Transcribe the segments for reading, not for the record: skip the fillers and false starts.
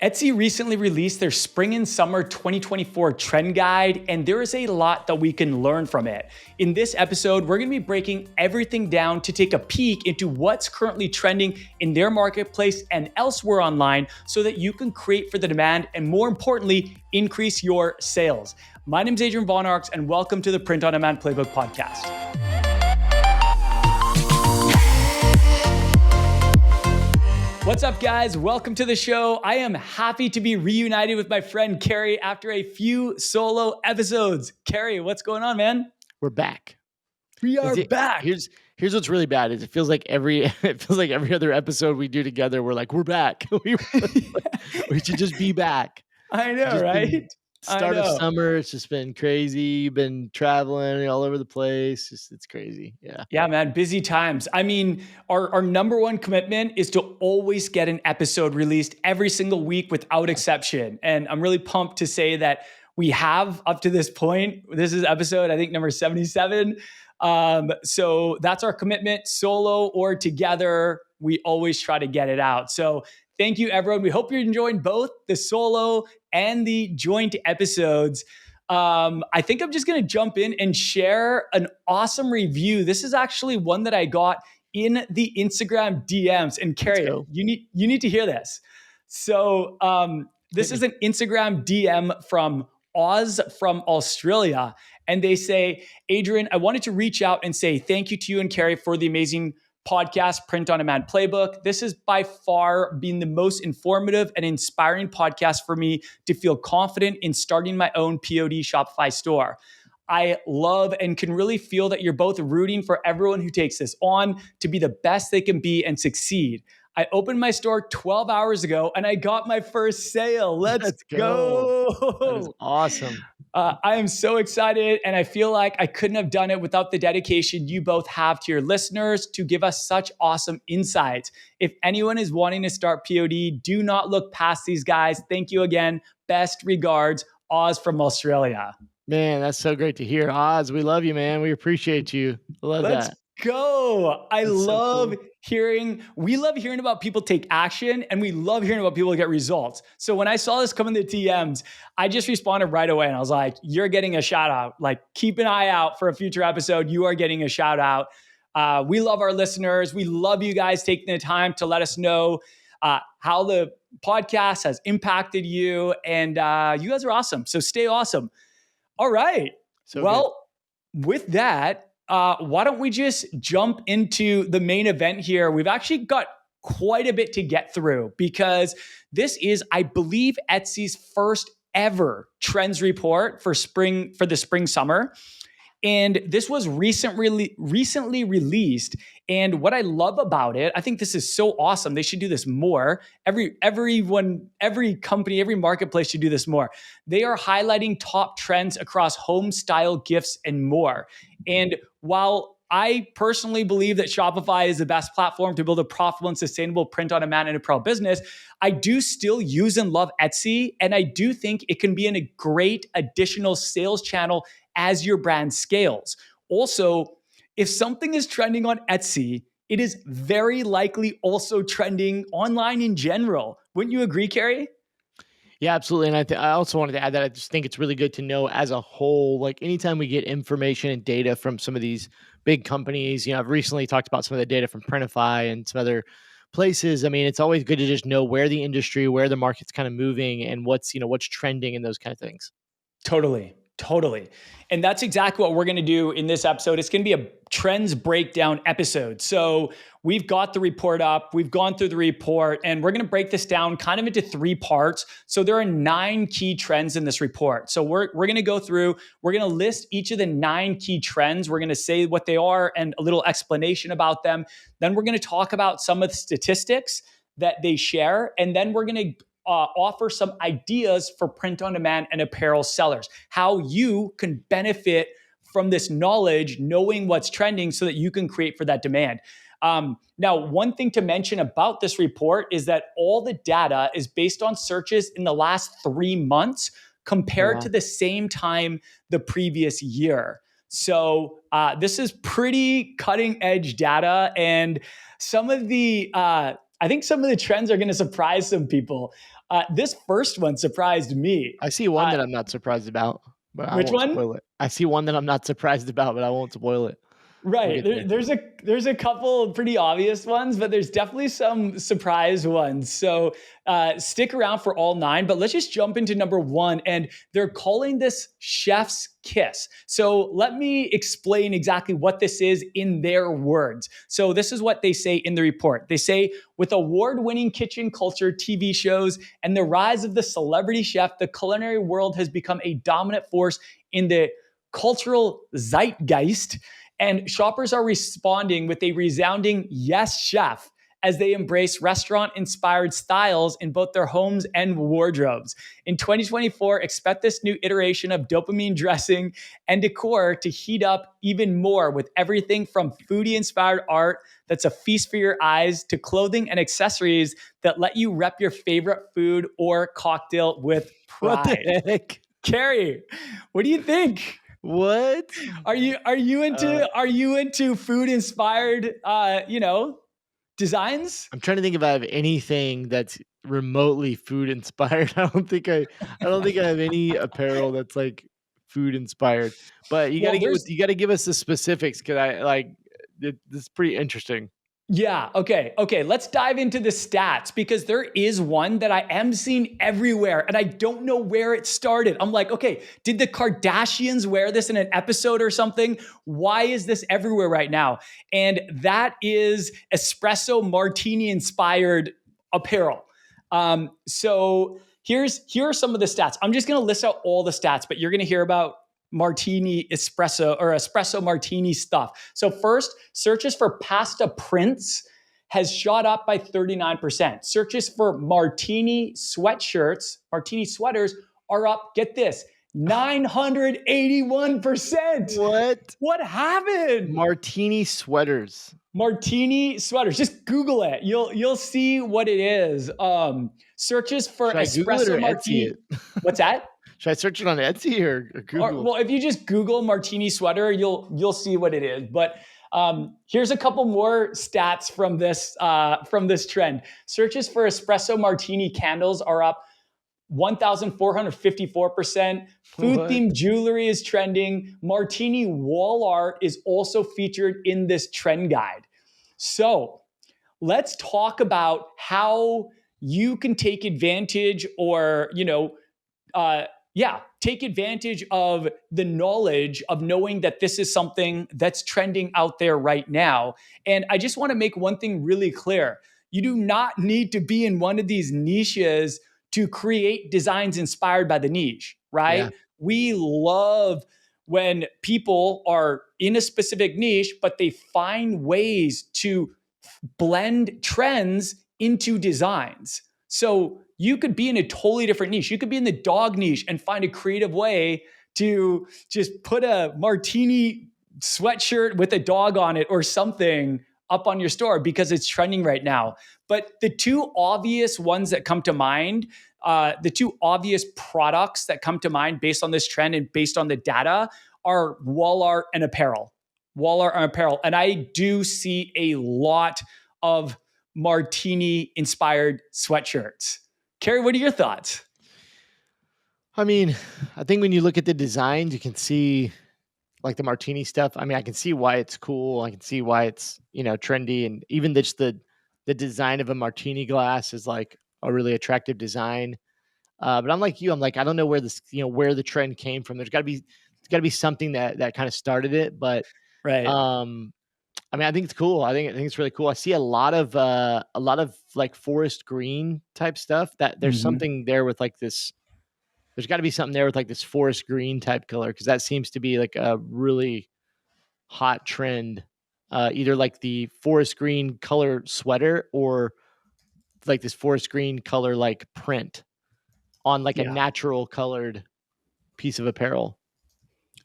Etsy recently released their spring and summer 2024 trend guide, and there is a lot that we can learn from it. In this episode, we're going to be breaking everything down to take a peek into what's currently trending in their marketplace and elsewhere online so that you can create for the demand and, more importantly, increase your sales. My name is Adrian Von Arx, and welcome to the Print on Demand Playbook podcast. What's up, guys? Welcome to the show. I am happy to be reunited with my friend Kerry after a few solo episodes. Kerry, what's going on, man? We're back. We are back. Here's what's really bad is it feels like every other episode we do together, we're like, we're back. we should just be back. I know, right? Start of summer, it's just been crazy. You've been traveling all over the place. It's crazy. Yeah, man. Busy times. I mean, our number one commitment is to always get an episode released every single week without exception. And I'm really pumped to say that we have up to this point. This is episode, I think, number 77. So that's our commitment, solo or together. We always try to get it out. So thank you, everyone. We hope you're enjoying both the solo and the joint episodes. I think I'm just going to jump in and share an awesome review. This is actually one that I got in the Instagram DMs. And Kerry, you need to hear this. So this is an Instagram DM from Oz from Australia. And they say, Adrian, I wanted to reach out and say thank you to you and Kerry for the amazing podcast, Print on Demand Playbook. This has by far been the most informative and inspiring podcast for me to feel confident in starting my own POD Shopify store. I love and can really feel that you're both rooting for everyone who takes this on to be the best they can be and succeed. I opened my store 12 hours ago and I got my first sale. Let's go. That is awesome. I am so excited, and I feel like I couldn't have done it without the dedication you both have to your listeners to give us such awesome insights. If anyone is wanting to start POD, do not look past these guys. Thank you again. Best regards, Oz from Australia. Man, that's so great to hear. Oz, we love you, man. We appreciate you. Let's go. We love hearing about people take action, and we love hearing about people get results. So when I saw this come in the DMs, I just responded right away and I was like, you're getting a shout out. Like, keep an eye out for a future episode. You are getting a shout out. We love our listeners. We love you guys taking the time to let us know how the podcast has impacted you. And you guys are awesome. So stay awesome. All right. With that, why don't we just jump into the main event here? We've actually got quite a bit to get through because this is, I believe, Etsy's first ever trends report for the spring summer. And this was recently released. And what I love about it, I think this is so awesome. They should do this more. Every company, every marketplace should do this more. They are highlighting top trends across home, style, gifts, and more. And while I personally believe that Shopify is the best platform to build a profitable and sustainable print on demand and apparel business, I do still use and love Etsy. And I do think it can be a great additional sales channel as your brand scales. Also, if something is trending on Etsy, it is very likely also trending online in general. Wouldn't you agree, Kerry? Yeah, absolutely. And I also wanted to add that I just think it's really good to know as a whole, like anytime we get information and data from some of these big companies, I've recently talked about some of the data from Printify and some other places. I mean, it's always good to just know where the industry, where the market's kind of moving and what's trending and those kind of things. Totally. And that's exactly what we're going to do in this episode. It's going to be a trends breakdown episode. So we've got the report up, we've gone through the report, and we're going to break this down kind of into 3 parts. So there are 9 key trends in this report. So we're going to go through, we're going to list each of the 9 key trends. We're going to say what they are and a little explanation about them. Then we're going to talk about some of the statistics that they share. And then we're going to offer some ideas for print on demand and apparel sellers, how you can benefit from this knowledge, knowing what's trending so that you can create for that demand. Now, one thing to mention about this report is that all the data is based on searches in the last 3 months compared to the same time the previous year. So this is pretty cutting edge data, and some of the I think some of the trends are going to surprise some people. This first one surprised me. I see one that I'm not surprised about, but I Which won't one? spoil it. I see one that I'm not surprised about, but I won't spoil it. We'll Right. get there. There's a couple pretty obvious ones, but there's definitely some surprise ones. So stick around for all 9. But let's just jump into number 1, and they're calling this chef's kiss. So let me explain exactly what this is in their words. So this is what they say in the report. They say, with award-winning kitchen culture, TV shows, and the rise of the celebrity chef, the culinary world has become a dominant force in the cultural zeitgeist, and shoppers are responding with a resounding yes, chef, as they embrace restaurant inspired styles in both their homes and wardrobes. In 2024, expect this new iteration of dopamine dressing and decor to heat up even more, with everything from foodie inspired art that's a feast for your eyes to clothing and accessories that let you rep your favorite food or cocktail with What pride. the heck? Kerry, what do you think? What? Are you into food inspired designs? I'm trying to think if I have anything that's remotely food inspired. I don't think I have any apparel that's like food inspired. But Well, there's you got to give us the specifics because I like this is pretty interesting. Yeah. Okay. Okay. Let's dive into the stats, because there is one that I am seeing everywhere and I don't know where it started. I'm like, okay, did the Kardashians wear this in an episode or something? Why is this everywhere right now? And that is espresso martini inspired apparel. Here are some of the stats. I'm just going to list out all the stats, but you're going to hear about martini espresso or espresso martini stuff. So first, searches for pasta prints has shot up by 39%. Searches for martini sweatshirts, martini sweaters are up, get this, 981%. What happened? Martini sweaters. Martini sweaters. Just Google it. You'll see what it is. Searches for Should I Google it or espresso martini. Etsy it? What's that? Should I search it on Etsy or Google? Well, if you just Google martini sweater, you'll see what it is. But here's a couple more stats from this trend. Searches for espresso martini candles are up 1,454%. Food themed jewelry is trending. Martini wall art is also featured in this trend guide. So let's talk about how you can take advantage take advantage of the knowledge of knowing that this is something that's trending out there right now. And I just want to make one thing really clear. You do not need to be in one of these niches to create designs inspired by the niche, right? Yeah. We love when people are in a specific niche, but they find ways to blend trends into designs. So you could be in a totally different niche. You could be in the dog niche and find a creative way to just put a martini sweatshirt with a dog on it or something up on your store because it's trending right now. But the two obvious ones that come to mind, the two obvious products that come to mind based on this trend and based on the data are wall art and apparel. Wall art and apparel. And I do see a lot of martini inspired sweatshirts. Kerry, what are your thoughts? I mean, I think when you look at the designs, you can see like the martini stuff. I mean, I can see why it's cool. I can see why it's, trendy. And even just the design of a martini glass is like a really attractive design. But I'm like you, I don't know where this, where the trend came from. There's gotta be something that kind of started it. But Right. I mean, I think it's cool. I think it's really cool. I see a lot of like forest green type stuff. That there's something there with like this. There's got to be something there with like this forest green type color, because that seems to be like a really hot trend. Either like the forest green color sweater or like this forest green color like print on like a natural colored piece of apparel.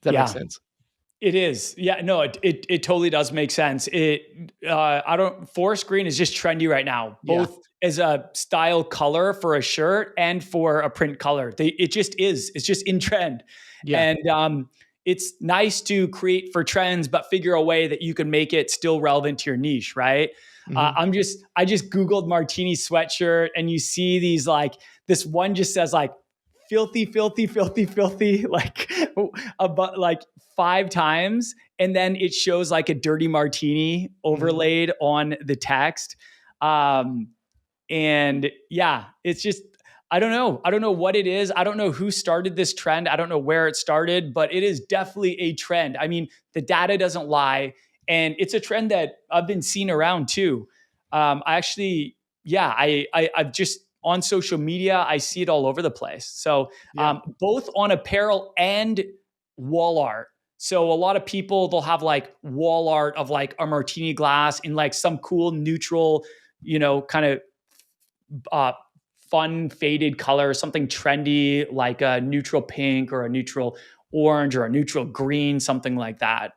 Does that make sense? It is. Yeah, no, it totally does make sense. Forest green is just trendy right now, both as a style color for a shirt and for a print color. It just is. It's just in trend. Yeah. And it's nice to create for trends, but figure a way that you can make it still relevant to your niche, right? I just Googled martini sweatshirt, and you see these like this one just says like filthy, filthy, filthy, filthy, like about like 5 times. And then it shows like a dirty martini Mhm. overlaid on the text. Um, and yeah, it's just, I don't know. I don't know what it is. I don't know who started this trend. I don't know where it started, but it is definitely a trend. I mean, the data doesn't lie. And it's a trend that I've been seeing around too. I actually, yeah, I've just on social media, I see it all over the place. So Yeah. both on apparel and wall art. So a lot of people, they'll have like wall art of like a martini glass in like some cool neutral, kind of uh, fun faded color, something trendy like a neutral pink or a neutral orange or a neutral green, something like that.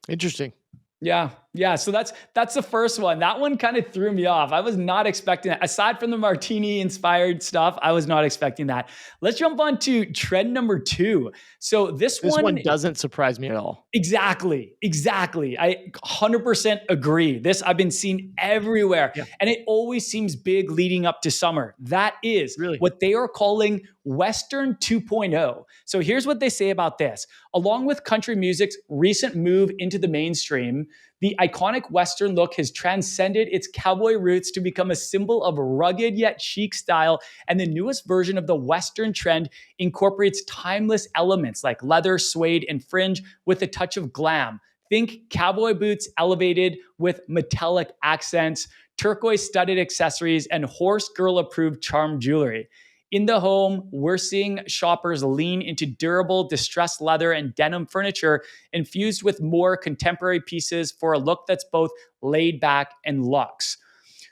Interesting. Yeah. Yeah. So that's the first one. That one kind of threw me off. I was not expecting that. Aside from the martini inspired stuff, I was not expecting that. Let's jump on to trend number 2. So this This one one doesn't surprise me at all. exactly. Exactly. I 100% agree. This I've been seeing everywhere, Yeah. and it always seems big leading up to summer. That is Really? what they are calling Western 2.0. So here's what they say about this. Along with country music's recent move into the mainstream, the iconic Western look has transcended its cowboy roots to become a symbol of rugged yet chic style, and the newest version of the Western trend incorporates timeless elements like leather, suede, and fringe with a touch of glam. Think cowboy boots elevated with metallic accents, turquoise studded accessories, and horse girl approved charm jewelry. In the home, we're seeing shoppers lean into durable, distressed leather and denim furniture infused with more contemporary pieces for a look that's both laid back and luxe.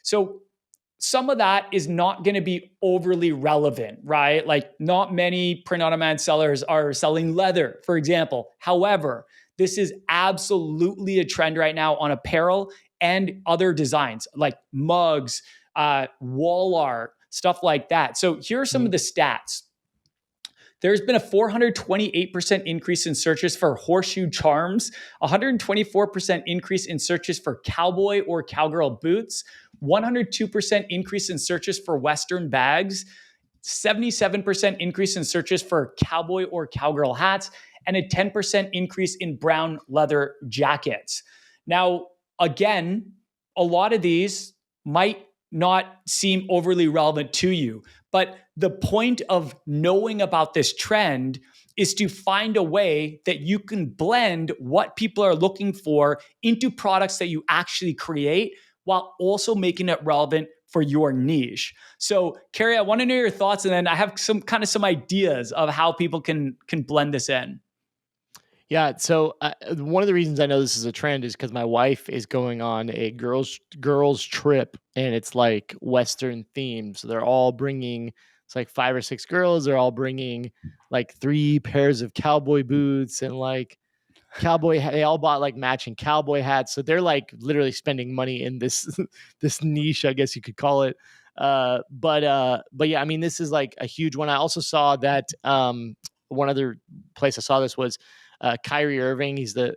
So, some of that is not going to be overly relevant, right? Like, not many print on demand sellers are selling leather, for example. However, this is absolutely a trend right now on apparel and other designs like mugs, wall art, stuff like that. So, here are some of Mhm. the stats. There's been a 428% increase in searches for horseshoe charms, 124% increase in searches for cowboy or cowgirl boots, 102% increase in searches for Western bags, 77% increase in searches for cowboy or cowgirl hats, and a 10% increase in brown leather jackets. Now, again, a lot of these might not seem overly relevant to you, but the point of knowing about this trend is to find a way that you can blend what people are looking for into products that you actually create while also making it relevant for your niche. So, Kerry, I want to know your thoughts, and then I have some ideas of how people can blend this in. Yeah. So one of the reasons I know this is a trend is because my wife is going on a girls trip, and it's like Western themed. So they're all bringing. It's like 5 or 6 girls. They're all bringing like 3 pairs of cowboy boots and like they all bought like matching cowboy hats. So they're like literally spending money in this this niche, I guess you could call it. But yeah, I mean, this is like a huge one. I also saw that one other place I saw this was Kyrie Irving. He's a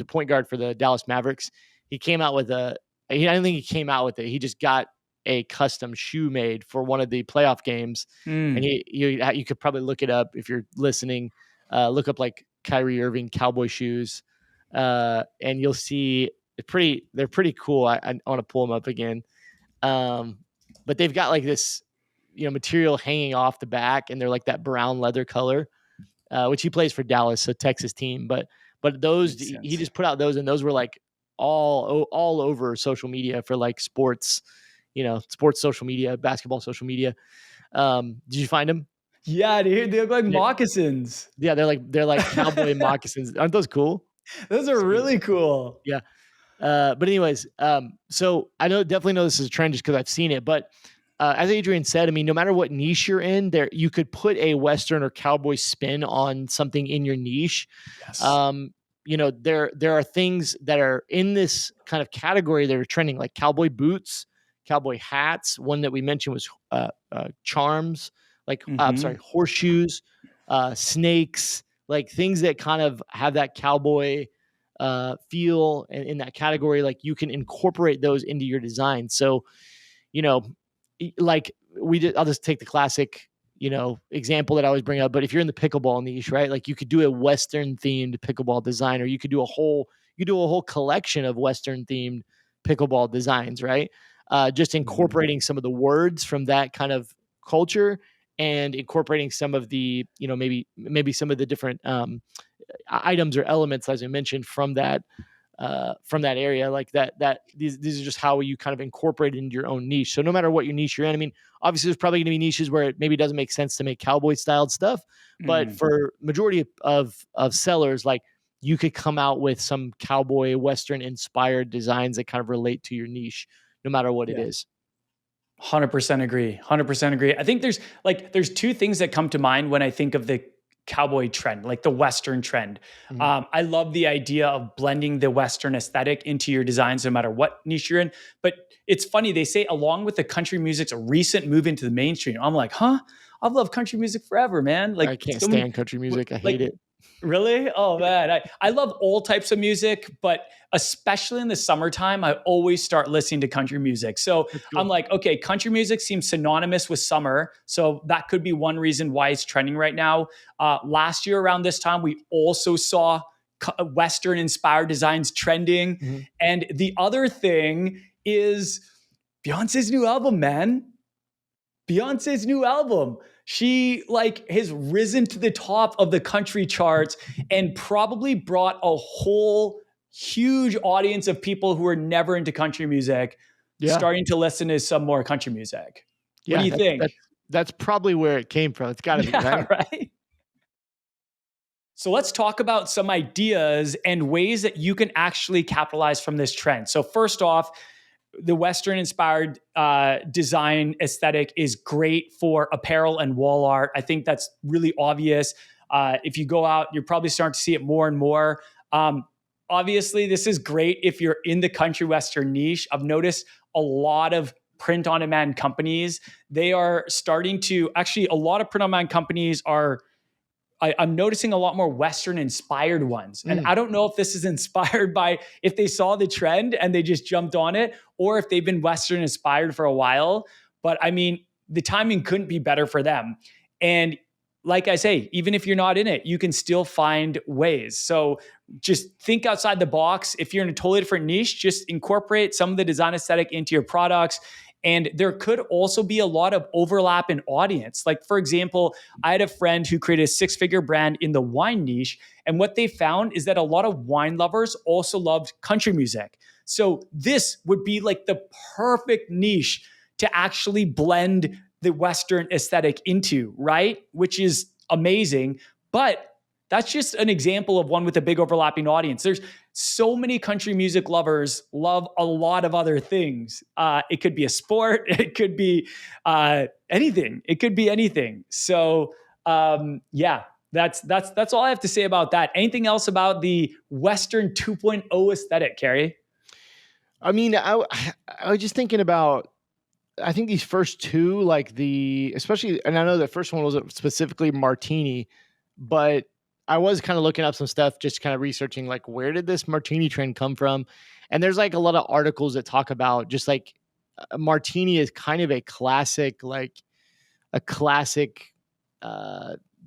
point guard for the Dallas Mavericks. He came out with I don't think he came out with it. He just got a custom shoe made for one of the playoff games, and Mm. you could probably look it up if you're listening. Look up like Kyrie Irving cowboy shoes, and you'll see they're pretty cool. I want to pull them up again, um, but they've got like this material hanging off the back, and they're like that brown leather color, which he plays for Dallas, a Texas team. But those Makes he sense. just put out those, and those were like all over social media for like sports, sports social media, basketball social media. Did you find them? Yeah, dude, they look like Yeah, moccasins. yeah, they're like cowboy moccasins. Aren't those cool? Those are Sweet. really cool. Yeah. But anyways, so I definitely know this is a trend just because I've seen it. But as Adrian said, I mean, no matter what niche you're in, there you could put a Western or cowboy spin on something in your niche. Yes. Um, there are things that are in this kind of category that are trending, like cowboy boots, cowboy hats. One that we mentioned was charms, like I'm sorry, Hmm. horseshoes, snakes, like things that kind of have that cowboy feel in that category. Like you can incorporate those into your design. So, you know, like I'll just take the classic, example that I always bring up. But if you're in the pickleball niche, right, like you could do a Western themed pickleball design, or you could do a whole collection of Western themed pickleball designs, right? Just incorporating some of the words from that kind of culture, and incorporating some of the, maybe some of the different items or elements, as I mentioned, from that area, like these are just how you kind of incorporate it into your own niche. So no matter what your niche you're in, I mean, obviously there's probably going to be niches where it maybe doesn't make sense to make cowboy styled stuff, but for majority of sellers, like you could come out with some cowboy Western inspired designs that kind of relate to your niche, no matter what it is. 100% agree. 100% agree. I think there's two things that come to mind when I think of the cowboy trend, like the Western trend. I love the idea of blending the Western aesthetic into your designs, no matter what niche you're in. But it's funny, they say along with the country music's recent move into the mainstream. I'm like, huh? I've loved country music forever, man. Like I can't stand country music. I hate it. Really? Oh man. I love all types of music, but especially in the summertime, I always start listening to country music. So I'm like, okay, country music seems synonymous with summer. So that could be one reason why it's trending right now. Last year around this time, we also saw Western inspired designs trending. And the other thing is Beyonce's new album, man. Beyonce's new album. She has risen to the top of the country charts and probably brought a whole huge audience of people who are never into country music starting to listen to some more country music. What do you think? That's probably where it came from. It's got to be, right? So let's talk about some ideas and ways that you can actually capitalize from this trend. So first off, the Western inspired design aesthetic is great for apparel and wall art. I think that's really obvious. If you go out, you're probably starting to see it more and more. Obviously, this is great if you're in the country Western niche. I've noticed a lot of print on demand companies. They are starting to a lot of print on demand companies are I'm noticing a lot more Western inspired ones. And I don't know if this is inspired by if they saw the trend and they just jumped on it, or if they've been Western inspired for a while. But I mean, the timing couldn't be better for them. And like I say, even if you're not in it, you can still find ways. So just think outside the box. If you're in a totally different niche, just incorporate some of the design aesthetic into your products. And there could also be a lot of overlap in audience. Like, for example, I had a friend who created a 6-figure brand in the wine niche. And what they found is that a lot of wine lovers also loved country music. So this would be like the perfect niche to actually blend the Western aesthetic into, right? Which is amazing. But that's just an example of one with a big overlapping audience. There's so many country music lovers love a lot of other things. It could be a sport. It could be anything. It could be anything. So that's all I have to say about that. Anything else about the Western 2.0 aesthetic, Kerry? I mean, I was just thinking about, I think these first two, especially, and I know the first one wasn't specifically martini, but I was kind of looking up some stuff, just kind of researching, like, where did this martini trend come from? And there's like a lot of articles that talk about just like a martini is kind of a classic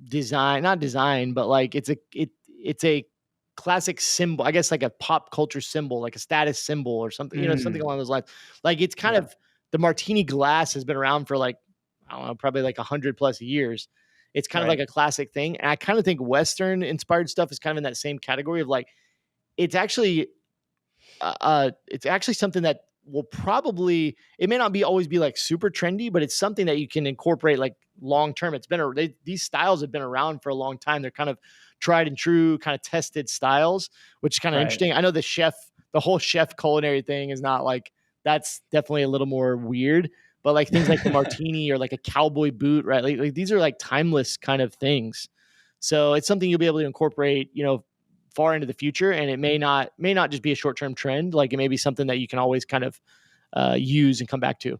design, not design, but like it's a classic symbol, I guess, like a pop culture symbol, like a status symbol or something, something along those lines. Like it's kind of, the martini glass has been around for like, I don't know, probably like 100+ years. It's kind of like a classic thing. And I kind of think Western inspired stuff is kind of in that same category of like, it's actually something that will probably, it may not always be like super trendy, but it's something that you can incorporate like long term. These styles have been around for a long time. They're kind of tried and true, kind of tested styles, which is kind of interesting. I know the whole chef culinary thing is not like, that's definitely a little more weird, but like things like the martini or like a cowboy boot, right? Like these are like timeless kind of things. So it's something you'll be able to incorporate, far into the future. And it may not just be a short-term trend. Like it may be something that you can always kind of use and come back to.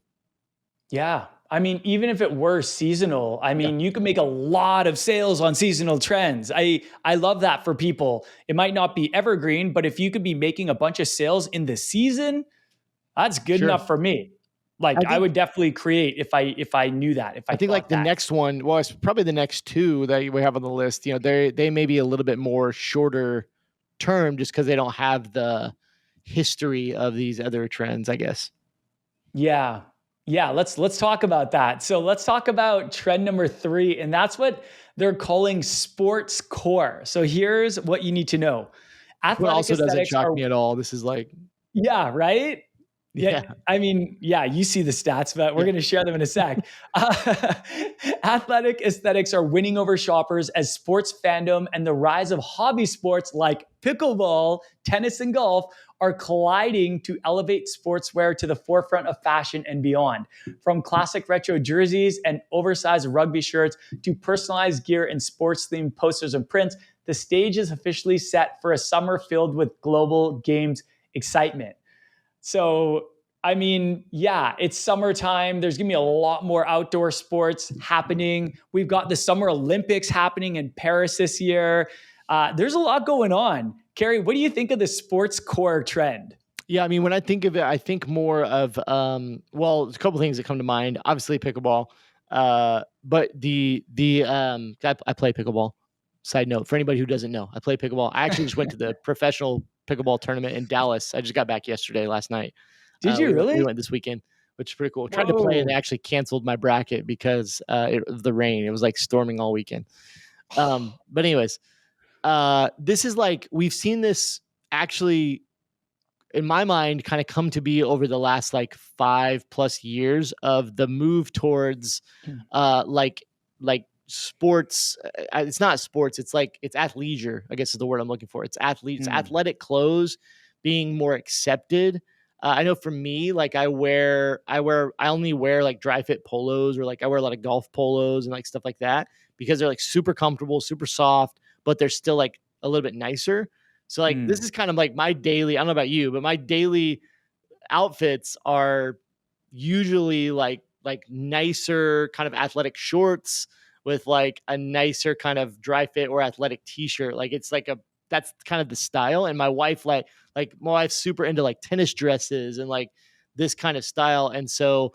Yeah. I mean, even if it were seasonal, you can make a lot of sales on seasonal trends. I love that for people. It might not be evergreen, but if you could be making a bunch of sales in the season, that's good enough for me. Like I I think would definitely create if I knew that, if I I think like thought the that. next one, well, it's probably the next two that we have on the list. They may be a little bit more shorter term just because they don't have the history of these other trends, I guess. Yeah. Yeah, let's talk about that. So let's talk about trend number 3, and that's what they're calling sports core. So here's what you need to know. This one Athletic also doesn't aesthetics shock are me at all. This is like, yeah, right? Yeah, yeah, I mean, yeah, you see the stats, but we're yeah. going to share them in a sec. Athletic aesthetics are winning over shoppers as sports fandom and the rise of hobby sports like pickleball, tennis, and golf are colliding to elevate sportswear to the forefront of fashion and beyond. From classic retro jerseys and oversized rugby shirts to personalized gear and sports themed posters and prints, the stage is officially set for a summer filled with global games excitement. So, I mean, yeah, it's summertime. There's going to be a lot more outdoor sports happening. We've got the Summer Olympics happening in Paris this year. There's a lot going on. Kerry, what do you think of the sports core trend? Yeah, I mean, when I think of it, I think more of well, there's a couple things that come to mind. Obviously, pickleball, but I play pickleball. Side note for anybody who doesn't know, I play pickleball. I actually just went to the professional pickleball tournament in Dallas. I just got back yesterday, last night. Did you We really? went this weekend, which is pretty cool. Tried to play and they Whoa. actually canceled my bracket because of the rain. It was like storming all weekend. But anyways, this is like we've seen this actually in my mind kind of come to be over the last like 5+ years of the move towards uh like sports. It's not sports, it's like it's athleisure, I guess is the word I'm looking for. It's athletes Mm, athletic clothes being more accepted. I know for me, like I only wear like dry fit polos, or like I wear a lot of golf polos and like stuff like that because they're like super comfortable, super soft, but they're still like a little bit nicer. So like this mm, is kind of like my daily, I don't know about you, but my daily outfits are usually like nicer kind of athletic shorts with like a nicer kind of dry fit or athletic t-shirt. Like it's like a that's kind of the style. And my wife like my wife's super into like tennis dresses and like this kind of style. And so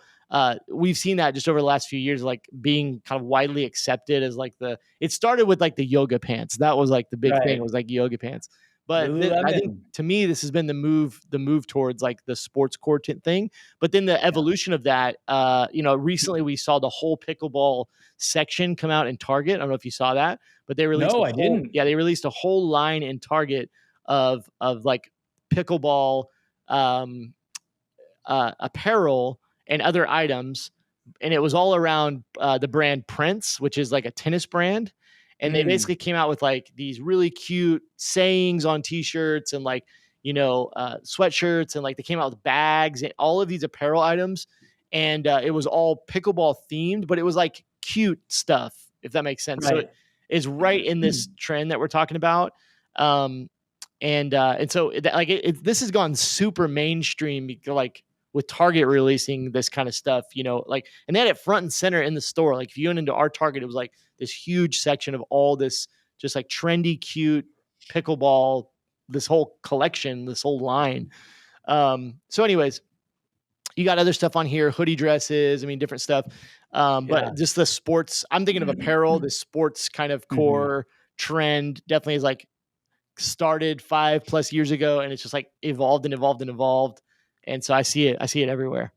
we've seen that just over the last few years, like being kind of widely accepted as like it started with like the yoga pants. That was like the big thing, right. was like yoga pants. But I think Lululemon. to me, this has been the move towards like the sports court thing. But then the Yeah. evolution of that, recently we saw the whole pickleball section come out in Target. I don't know if you saw that, but No, I didn't. they released a whole line in Target of like pickleball um, apparel and other items, and it was all around the brand Prince, which is like a tennis brand. And they Mm, basically came out with like these really cute sayings on T-shirts and like sweatshirts, and like they came out with bags and all of these apparel items, and it was all pickleball themed, but it was like cute stuff, if that makes sense. So it right. is right in this trend that we're talking about. Um, and so this has gone super mainstream, like with Target releasing this kind of stuff, like, and they had it front and center in the store. Like if you went into our Target, it was like this huge section of all this just like trendy, cute pickleball, this whole collection, this whole line. So anyways, you got other stuff on here, hoodie dresses, I mean, different stuff. Yeah. But just the sports, I'm thinking of apparel, the sports kind of Mhm. core trend definitely is like started 5+ years ago, and it's just like evolved and evolved and evolved. And so I see it everywhere.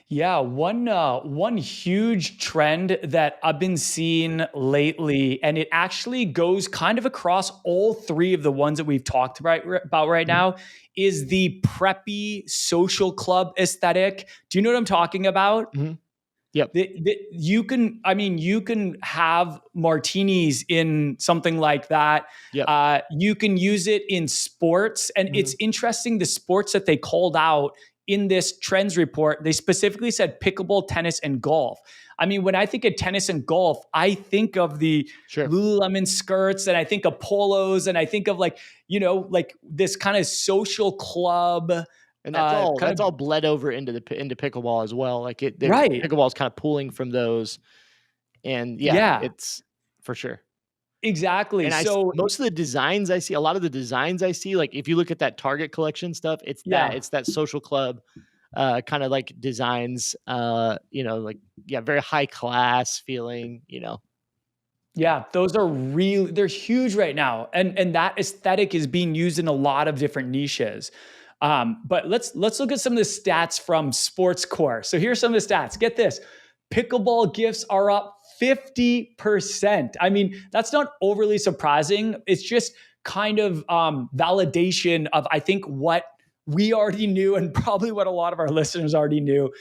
Yeah, one huge trend that I've been seeing lately, and it actually goes kind of across all three of the ones that we've talked about right Mhm. now, is the preppy social club aesthetic. Do you know what I'm talking about? Mhm. Yep. You can, I mean, you can have martinis in something like that. Yep. You can use it in sports, and it's Mhm. interesting the sports that they called out in this trends report. They specifically said pickleball, tennis, and golf. I mean, when I think of tennis and golf, I think of the Sure. Lululemon skirts, and I think of polos, and I think of like like this kind of social club, And kind that's of all bled over into into pickleball as well. Like right. pickleball is kind of pulling from those. And yeah, Yeah, it's for sure. exactly. And So most of the designs I see, a lot of the designs I see, like if you look at that Target collection stuff, yeah. it's that social club kind of like designs, like, yeah, very high class feeling, Yeah, those are really they're huge right now, and that aesthetic is being used in a lot of different niches. But let's look at some of the stats from Sports Core. So here's some of the stats. Get this: pickleball gifts are up 50%. I mean, that's not overly surprising. It's just kind of validation of I think what we already knew and probably what a lot of our listeners already knew.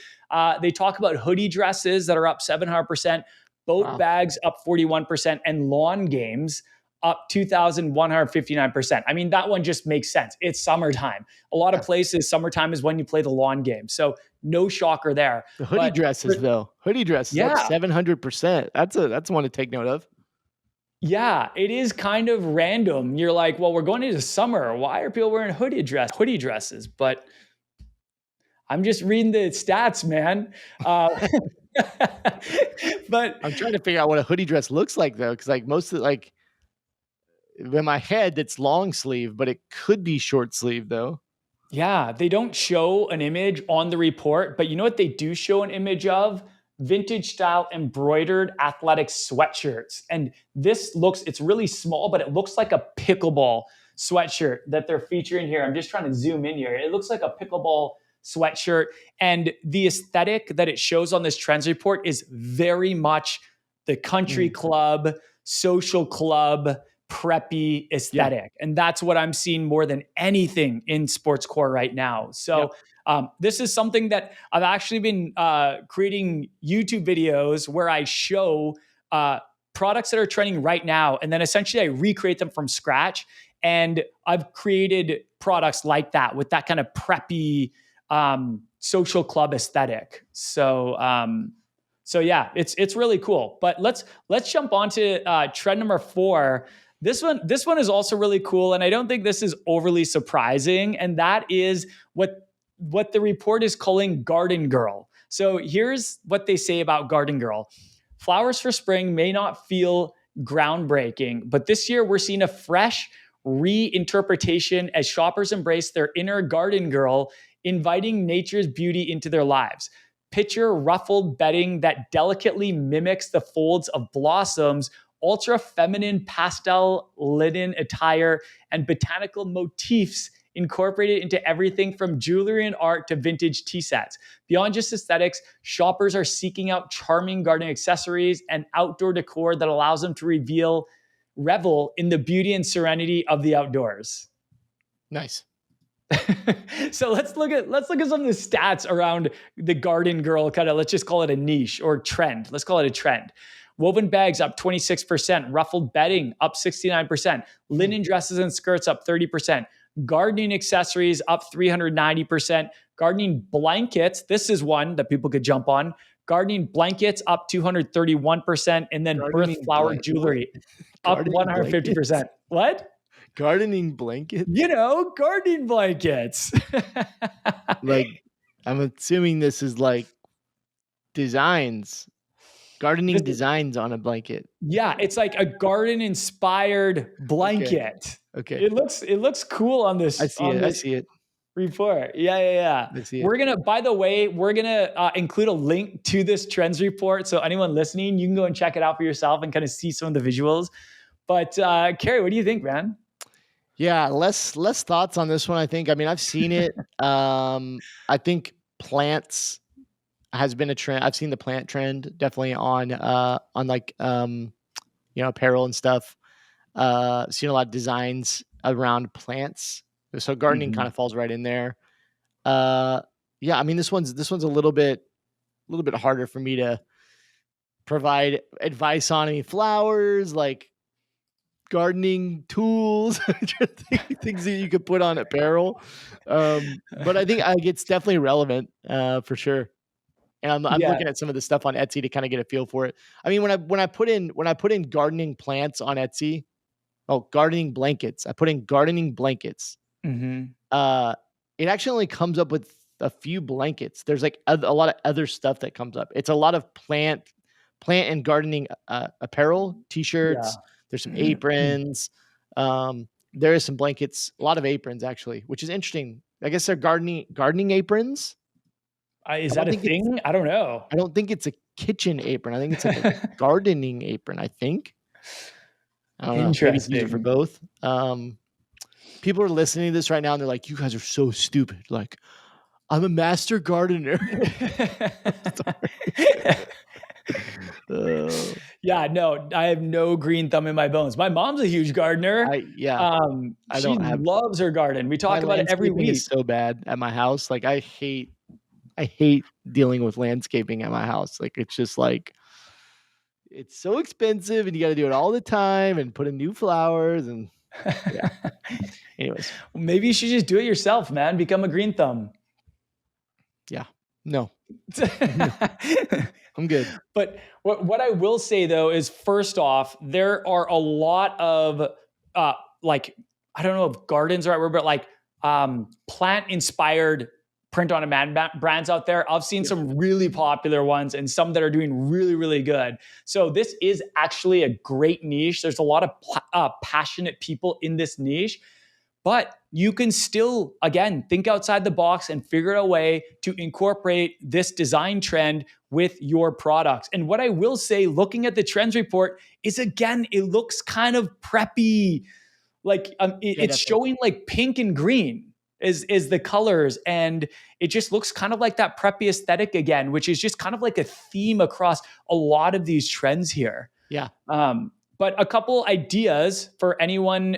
They talk about hoodie dresses that are up 700%. Boat Wow. bags up 41%, and lawn games up 2,159%. I mean, that one just makes sense. It's summertime. A lot of Yeah. places, summertime is when you play the lawn game. So no shocker there. The hoodie But dresses, though. Hoodie dresses up yeah, 700%. That's one to take note of. yeah, it is kind of random. You're like, well, we're going into summer. Why are people wearing hoodie dresses? But I'm just reading the stats, man. But I'm trying to figure out what a hoodie dress looks like, though, because like most of like in my head, it's long sleeve, but it could be short sleeve, though. yeah, they don't show an image on the report, but you know what they do show an image of? Vintage style embroidered athletic sweatshirts. And it's really small, but it looks like a pickleball sweatshirt that they're featuring here. I'm just trying to zoom in here. It looks like a pickleball sweatshirt. And the aesthetic that it shows on this trends report is very much the country Mm. club, social club, preppy Yeah. aesthetic. And that's what I'm seeing more than anything in sports core right now. So Yep. this is something that I've actually been creating YouTube videos where I show products that are trending right now. And then essentially I recreate them from scratch. And I've created products like that with that kind of preppy social club aesthetic. So yeah, it's really cool. But let's jump on to trend number 4. This one is also really cool, and I don't think this is overly surprising. And that is what the report is calling Garden Girl. So here's what they say about Garden Girl. Flowers for spring may not feel groundbreaking, but this year we're seeing a fresh reinterpretation as shoppers embrace their inner garden girl, inviting nature's beauty into their lives. Picture ruffled bedding that delicately mimics the folds of blossoms, ultra feminine pastel linen attire, and botanical motifs incorporated into everything from jewelry and art to vintage tea sets. Beyond just aesthetics, shoppers are seeking out charming gardening accessories and outdoor decor that allows them to revel in the beauty and serenity of the outdoors. Nice. So let's look at some of the stats around the garden girl kind of, let's just call it a niche or trend. Let's call it a trend. Woven bags up 26%, ruffled bedding up 69%, linen dresses and skirts up 30%, gardening accessories up 390%, gardening blankets, this is one that people could jump on. Gardening blankets up 231%, and then birth flower jewelry up Gardening 150%. blankets? What? Gardening blankets? Gardening blankets. Like, I'm assuming this is like gardening designs on a blanket. Yeah, it's like a garden inspired blanket. Okay. It looks cool on this I see it. report. Yeah. I see it. We're gonna include a link to this trends report. So anyone listening, you can go and check it out for yourself and kind of see some of the visuals. But Kerry, what do you think, man? Yeah, less thoughts on this one, I think. I mean, I've seen it. I think plants has been a trend. I've seen the plant trend definitely on like apparel and stuff. Seen a lot of designs around plants. So gardening kind of falls right in there. Yeah, I mean this one's a little bit harder for me to provide advice on. I mean, flowers, like gardening tools, things that you could put on apparel. But I think it's definitely relevant for sure. And I'm Yeah. looking at some of the stuff on Etsy to kind of get a feel for it. I mean, when I put in gardening plants on Etsy, gardening blankets. I put in gardening blankets. It actually only comes up with a few blankets. There's like a lot of other stuff that comes up. It's a lot of plant and gardening apparel, t-shirts. Yeah. There's some aprons. There is some blankets, a lot of aprons actually, which is interesting. I guess they're gardening aprons. Is I that don't a think it's thing? I don't know. I don't think it's a kitchen apron. I think it's like a gardening apron, I think. I don't know. Maybe it's used for Interesting. both. People are listening to this right now and they're like, "You guys are so stupid." Like, I'm a master gardener. Uh, Yeah, no, I have no green thumb in my bones. My mom's a huge gardener. yeah, I She don't have loves her garden. We my talk about it every landscaping is week. so bad at my house. Like, I hate dealing with landscaping at my house. Like, it's just like it's so expensive and you gotta do it all the time and put in new flowers and yeah. Anyways, Maybe you should just do it yourself, man. Become a green thumb. yeah. No. No. I'm good. But what I will say though is, first off, there are a lot of uh like, I don't know if gardens are the right word, but like plant inspired print on demand brands out there. I've seen Yeah. some really popular ones and some that are doing really, really good. So this is actually a great niche. There's a lot of passionate people in this niche. But you can still, again, think outside the box and figure out a way to incorporate this design trend with your products. And what I will say, looking at the trends report, is again, it looks kind of preppy. Like Yeah, it's definitely. showing like pink and green is the colors, and it just looks kind of like that preppy aesthetic again, which is just kind of like a theme across a lot of these trends here. Yeah. But a couple ideas for anyone,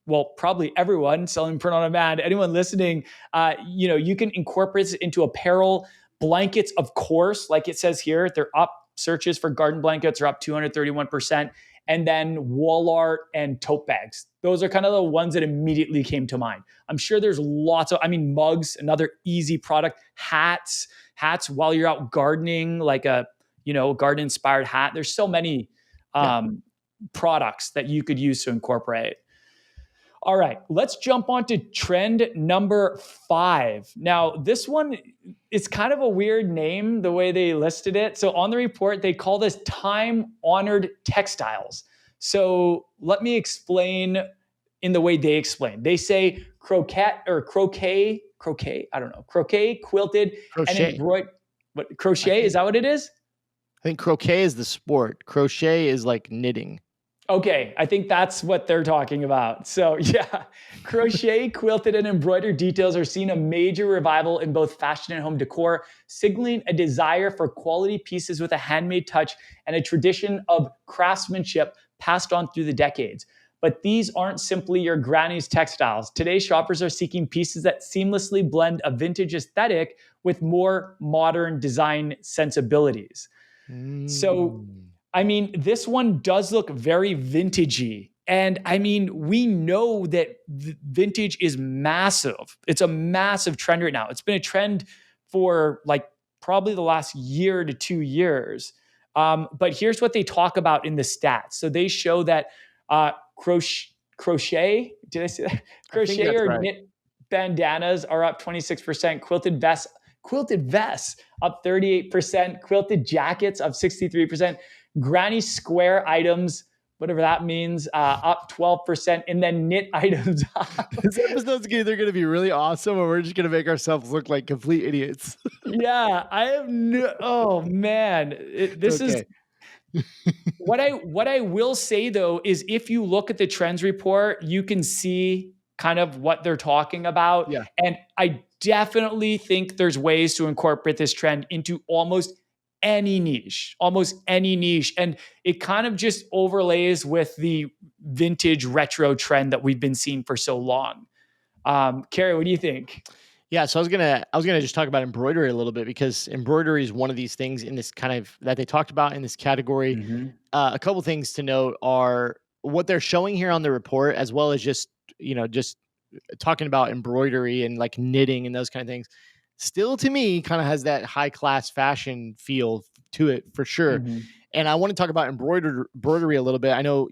well, probably everyone selling print on demand, anyone listening, you can incorporate it into apparel. Blankets, of course, like it says here, they're up. Searches for garden blankets are up 231%. And then wall art and tote bags. Those are kind of the ones that immediately came to mind. I'm sure there's lots of, mugs, another easy product. Hats while you're out gardening, like a, garden inspired hat. There's so many Yeah. products that you could use to incorporate. All right, let's jump on to trend number 5. Now, this one is kind of a weird name, the way they listed it. So on the report, they call this time-honored textiles. So let me explain in the way they explain. They say croquet, I don't know, croquet, quilted, and Crochet. embroidered. What, I crochet, think is that what it is? I think croquet is the sport. Crochet is like knitting. Okay, I think that's what they're talking about. So, yeah, crochet, quilted, and embroidered details are seeing a major revival in both fashion and home decor, signaling a desire for quality pieces with a handmade touch and a tradition of craftsmanship passed on through the decades. But these aren't simply your granny's textiles. Today, shoppers are seeking pieces that seamlessly blend a vintage aesthetic with more modern design sensibilities. So, Mm. this one does look very vintagey. And we know that vintage is massive. It's a massive trend right now. It's been a trend for like probably the last year to 2 years. But here's what they talk about in the stats. So they show that crochet, did I say that? I think Crochet that's or right. knit bandanas are up 26%. Quilted vests up 38%, quilted jackets up 63%, granny square items, whatever that means, up 12%, and then knit items up. This episode's either going to be really awesome or we're just going to make ourselves look like complete idiots. Yeah, I have no, oh man, this is Okay. what I will say though is, if you look at the trends report, you can see kind of what they're talking about. Yeah. And I definitely think there's ways to incorporate this trend into almost any niche, And it kind of just overlays with the vintage retro trend that we've been seeing for so long. Kerry, what do you think? Yeah, so I was gonna just talk about embroidery a little bit because embroidery is one of these things in this kind of that they talked about in this category. Mhm. A couple things to note are what they're showing here on the report, as well as just talking about embroidery and like knitting and those kind of things. Still, to me, kind of has that high class fashion feel to it for sure. Mhm. And I want to talk about embroidery a little bit. I know,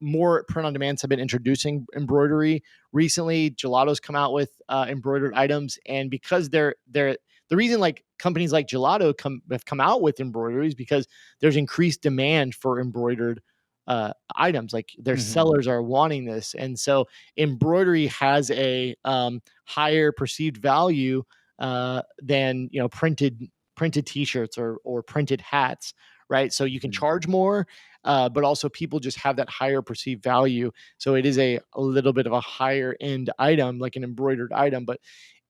more print on demands have been introducing embroidery recently. Gelato's come out with embroidered items, and because they're the reason like companies like Gelato have come out with embroidery is because there's increased demand for embroidered items. Like their Mhm. sellers are wanting this, and so embroidery has a higher perceived value than printed t-shirts or printed hats, right? So you can Mhm. charge more, but also people just have that higher perceived value. So it is a little bit of a higher end item, like an embroidered item. But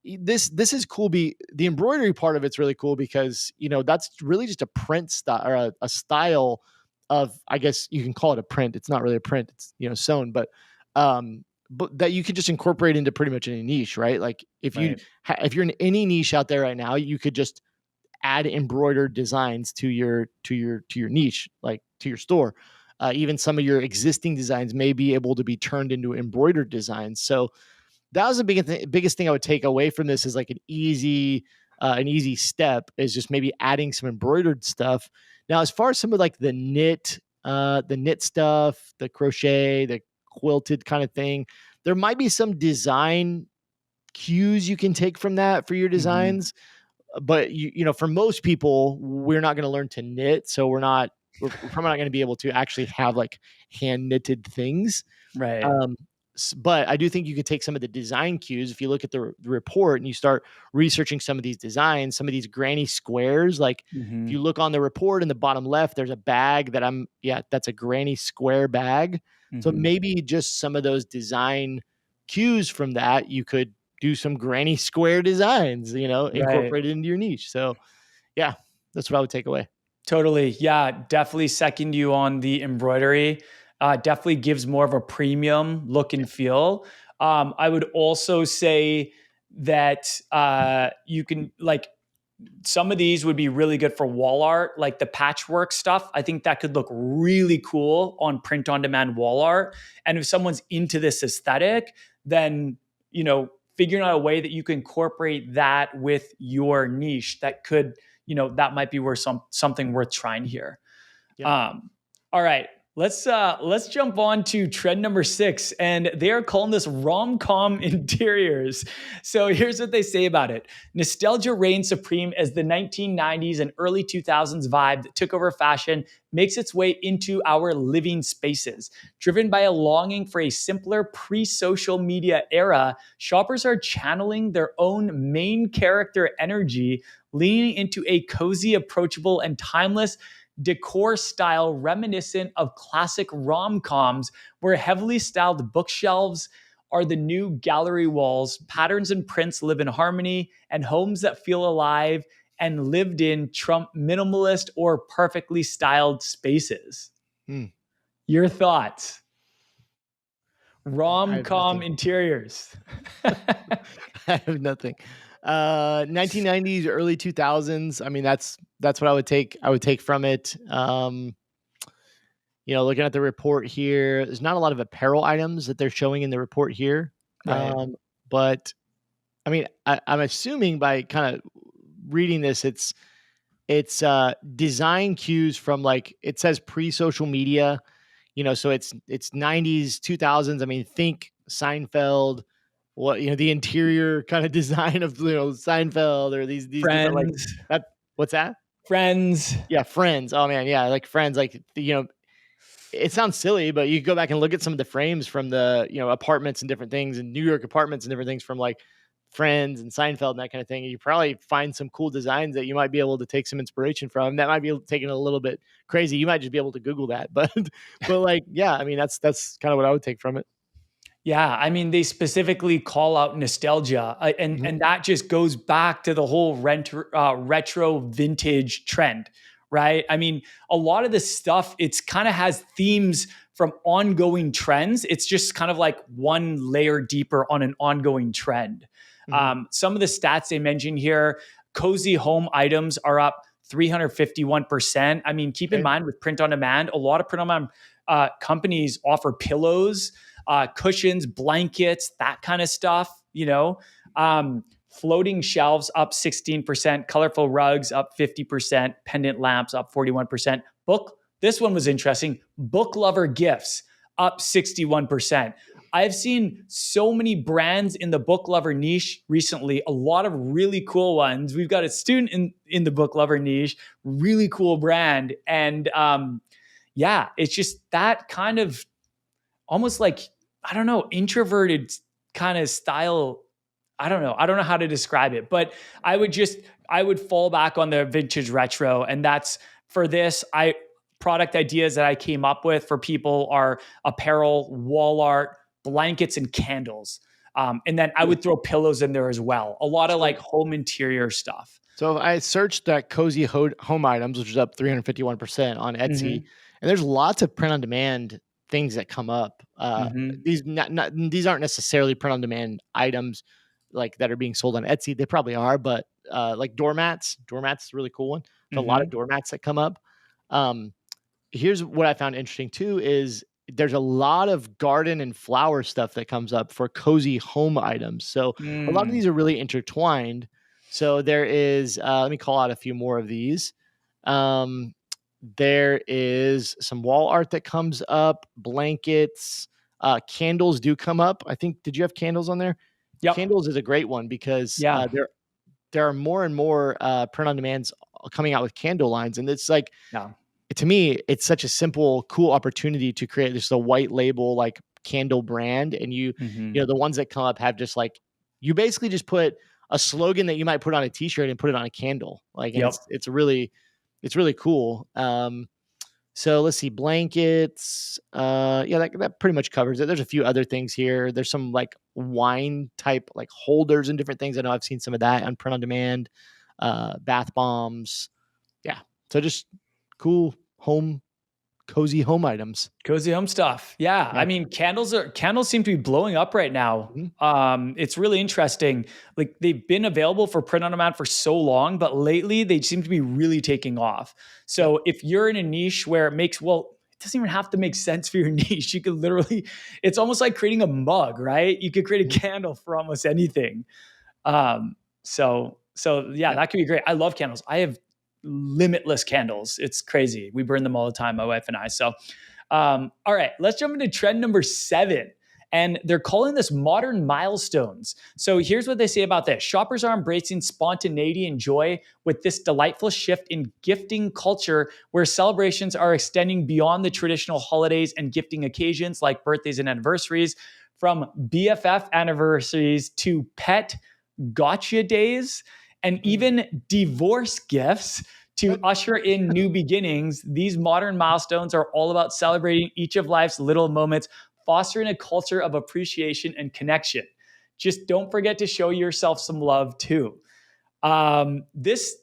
this is cool. The embroidery part of it's really cool because that's really just a print style or a style of, I guess you can call it a print. It's not really a print. It's sewn, but that you could just incorporate into pretty much any niche, right? Like Right. if you're in any niche out there right now, you could just add embroidered designs to your niche, like to your store. Even some of your existing designs may be able to be turned into embroidered designs. So that was the biggest thing I would take away from this, is like an easy step is just maybe adding some embroidered stuff. Now, as far as some of like the knit stuff, the crochet, the quilted kind of thing, there might be some design cues you can take from that for your Mhm. designs. But for most people, we're not going to learn to knit, so we're probably not going to be able to actually have like hand knitted things. Right. um, but I do think you could take some of the design cues. If you look at the report and you start researching some of these designs, some of these granny squares, like if you Mhm. look on the report in the bottom left, there's a bag that's a granny square bag. So Mhm. maybe just some of those design cues from that, you could do some granny square designs, Right. incorporated into your niche. So yeah, that's what I would take away. Totally. Yeah, definitely second you on the embroidery. Definitely gives more of a premium look Yeah. and feel. I would also say that you can like some of these would be really good for wall art, like the patchwork stuff. I think that could look really cool on print on demand wall art. And if someone's into this aesthetic, then, figuring out a way that you can incorporate that with your niche that could, that might be where something worth trying here. Yeah. Um, all right, let's jump on to trend number 6, and they are calling this rom-com interiors. So here's what they say about it: nostalgia reigns supreme as the 1990s and early 2000s vibe that took over fashion makes its way into our living spaces. Driven by a longing for a simpler pre-social media era, shoppers are channeling their own main character energy, leaning into a cozy, approachable, and timeless decor style reminiscent of classic rom-coms, where heavily styled bookshelves are the new gallery walls, patterns and prints live in harmony, and homes that feel alive and lived in trump minimalist or perfectly styled spaces. Hmm. Your thoughts? I have Rom-com nothing. interiors. I have nothing. 1990s, early 2000s. I mean, that's what I would take from it. Looking at the report here, there's not a lot of apparel items that they're showing in the report here. Right. But I mean, I'm assuming by kind of reading this, it's design cues from, like, it says pre-social media, so it's 90s, 2000s. I mean, think Seinfeld, the interior kind of design of, Seinfeld, or these different, like, Friends. that. What's that? Friends. Yeah, Friends. Oh man, yeah, like Friends, like, it sounds silly, but you go back and look at some of the frames from the, apartments and different things, and New York apartments and different things from, like, Friends and Seinfeld and that kind of thing. And you probably find some cool designs that you might be able to take some inspiration from. That might be taking it a little bit crazy. You might just be able to Google that, but like, yeah, I mean, that's kind of what I would take from it. Yeah, I mean, they specifically call out nostalgia, and Mhm. that just goes back to the whole retro vintage trend, right? I mean, a lot of this stuff, it's kind of has themes from ongoing trends. It's just kind of like one layer deeper on an ongoing trend. Mhm. Some of the stats they mention here: cozy home items are up 351%. I mean, keep in Okay. mind with print on demand, a lot of print on demand companies offer pillows, cushions, blankets, that kind of stuff, floating shelves up 16%, colorful rugs up 50%, pendant lamps up 41%. This one was interesting. Book lover gifts up 61%. I've seen so many brands in the book lover niche recently, a lot of really cool ones. We've got a student in the book lover niche, really cool brand. And yeah, it's just that kind of almost like, I don't know, introverted kind of style I don't know. I don't know how to describe it, but I would just I would fall back on the vintage retro, and that's for this. I product ideas that I came up with for people are apparel, wall art, blankets, and candles. And then I Yeah. would throw pillows in there as well. A lot of So like home interior stuff. So I searched that cozy home items, which is up 351% on Etsy, Hmm. and there's lots of print on demand things that come up. Hmm. These aren't necessarily print on demand items like that are being sold on Etsy. They probably are, but like doormats is a really cool one. There's a lot of Hmm. doormats that come up. Um, Here's what I found interesting too is there's a lot of garden and flower stuff that comes up for cozy home items. So a lot of Mm. these are really intertwined. So there is, let me call out a few more of these. Um, there is some wall art that comes up, blankets, candles do come up. I think, did you have candles on there? Yep. Candles is a great one because Yeah. there are more and more print on demands coming out with candle lines, and it's like Yeah. to me, it's such a simple, cool opportunity to create just a white label like candle brand. And Hmm. you know, the ones that come up have just like you basically just put a slogan that you might put on a t-shirt and put it on a candle. Like, and Yep. it's really cool. So let's see, blankets. Yeah, that pretty much covers it. There's a few other things here. There's some like wine type like holders and different things. I know I've seen some of that on print on demand. Bath bombs. Yeah. So just cool cozy home items. Cozy home stuff. Yeah. Yeah. I mean, candles seem to be blowing up right now. Mhm. It's really interesting. Like they've been available for print on demand for so long, but lately they seem to be really taking off. Yep. So if you're in a niche where it doesn't even have to make sense for your niche. You could literally, it's almost like creating a mug, right? You could create a Mhm. candle for almost anything. So yeah, Yeah. that could be great. I love candles. I have limitless candles. It's crazy. We burn them all the time, my wife and I. So, all right, let's jump into trend number 7. And they're calling this modern milestones. So here's what they say about this. Shoppers are embracing spontaneity and joy with this delightful shift in gifting culture where celebrations are extending beyond the traditional holidays and gifting occasions like birthdays and anniversaries, from BFF anniversaries to pet gotcha days, and Mhm. even divorce gifts to Yep. usher in new beginnings. These modern milestones are all about celebrating each of life's little moments, fostering a culture of appreciation and connection. Just don't forget to show yourself some love too. This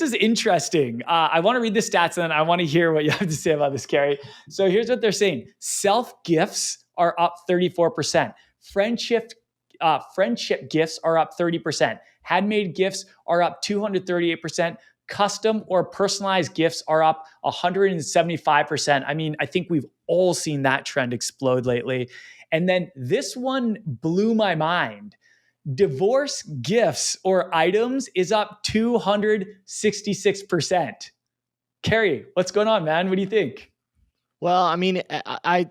is interesting. I want to read the stats and then I want to hear what you have to say about this, Kerry. So here's what they're saying: self gifts are up 34%. Friendship gifts are up 30%. Handmade gifts are up 238%. Custom or personalized gifts are up 175%. I mean, I think we've all seen that trend explode lately. And then this one blew my mind. Divorce gifts or items is up 266%. Kerry, what's going on, man? What do you think? Well, I mean, I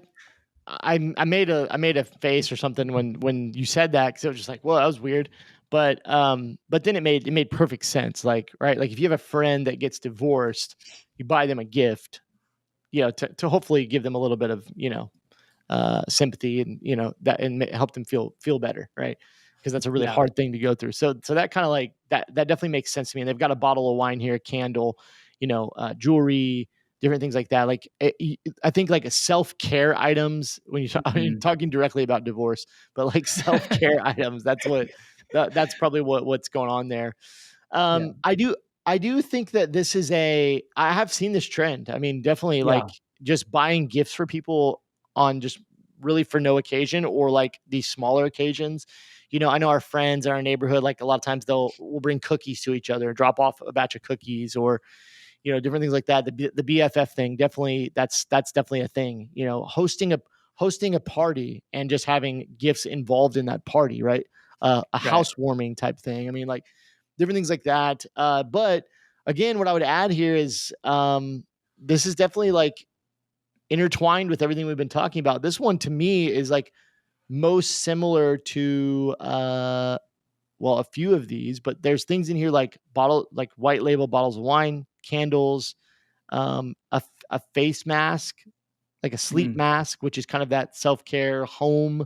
made a face or something when you said that because it was just like, well, that was weird. But then it made perfect sense. Like, right, like if you have a friend that gets divorced, you buy them a gift, to hopefully give them a little bit of sympathy, and that and help them feel better, right? Because that's a really Yeah. hard thing to go through. So that kind of like that definitely makes sense to me. And they've got a bottle of wine here, a candle, jewelry, different things like that. Like I think like self care items when you I mean, Mhm. talking directly about divorce, but like self care items. That's probably what's going on there. Yeah. I do think that this is I have seen this trend. I mean, definitely like Yeah. just buying gifts for people on just really for no occasion or like these smaller occasions. I know our friends in our neighborhood, like a lot of times we'll bring cookies to each other, drop off a batch of cookies or, different things like that. The BFF thing, definitely that's definitely a thing, hosting a party and just having gifts involved in that party, right? A Right. housewarming type thing. I mean, like different things like that. But again, what I would add here is this is definitely like intertwined with everything we've been talking about. This one to me is like most similar to well, a few of these, but there's things in here like white label bottles of wine, candles, a face mask, like a sleep Mm. mask, which is kind of that self care home,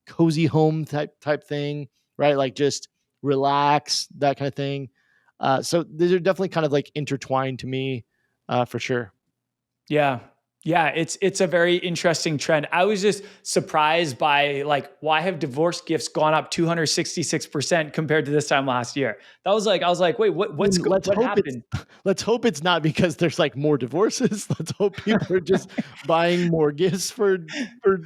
cozy home type thing, right? Like just relax, that kind of thing. So these are definitely kind of like intertwined to me, for sure. Yeah. Yeah, it's a very interesting trend. I was just surprised by like why have divorce gifts gone up 266% compared to this time last year. That was like I was like, "Wait, I mean, what happened?" let's hope it's not because there's like more divorces. Let's hope people are just buying more gifts for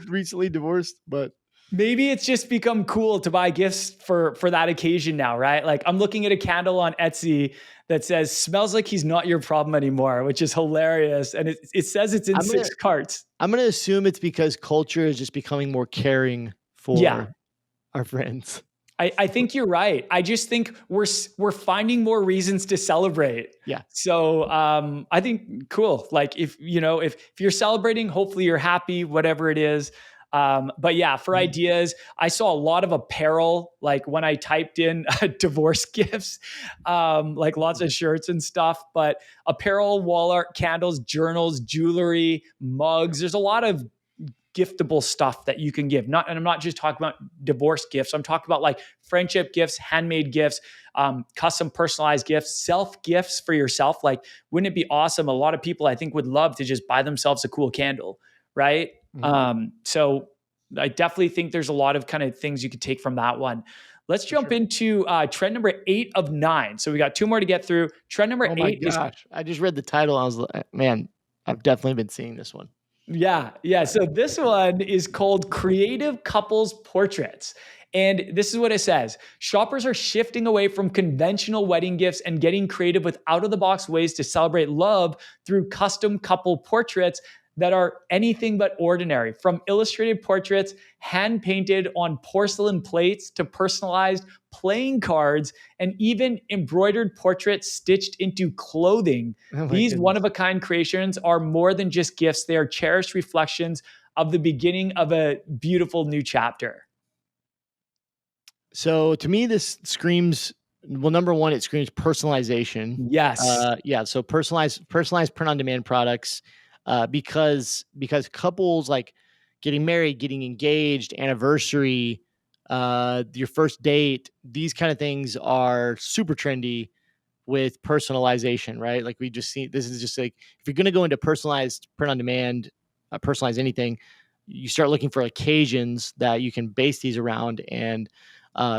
recently divorced. But Maybe it's just become cool to buy gifts for that occasion now, right? Like I'm looking at a candle on Etsy that says smells like he's not your problem anymore, which is hilarious. And it says it's in I'm gonna 6 carts. I'm gonna assume it's because culture is just becoming more caring Yeah. for our friends. I think you're right. I just think we're finding more reasons to celebrate. Yeah, So I think cool. Like if you're celebrating, hopefully you're happy, whatever it is. But yeah, for mhm, ideas, I saw a lot of apparel. Like when I typed in divorce gifts, like lots of shirts and stuff. But apparel, wall art, candles, journals, jewelry, mugs. There's a lot of giftable stuff that you can give. And I'm not just talking about divorce gifts. I'm talking about like friendship gifts, handmade gifts, custom personalized gifts, self gifts for yourself. Like, wouldn't it be awesome? A lot of people I think would love to just buy themselves a cool candle, right? mhm, So I definitely think there's a lot of kind of things you could take from that one. Let's for jump sure. into trend number 8 of 9. So we got 2 more to get through. Trend number Oh my 8 is gosh, I just read the title. I was like, man, I've definitely been seeing this one. yeah, yeah. So this one is called Creative Couples Portraits. And this is what it says. Shoppers are shifting away from conventional wedding gifts and getting creative with out of the box ways to celebrate love through custom couple portraits that are anything but ordinary. From illustrated portraits hand painted on porcelain plates to personalized playing cards and even embroidered portraits stitched into clothing. Oh my These one goodness. of a kind creations are more than just gifts, they are cherished reflections of the beginning of a beautiful new chapter. So to me, this screams, well, number one, it screams personalization. Yes. Yeah. So personalized print on demand products, because couples like getting married, getting engaged, anniversary, your first date, these kind of things are super trendy with personalization, right? Like we just see, this is just like, if you're going to go into personalized print on demand, personalize anything, you start looking for occasions that you can base these around, and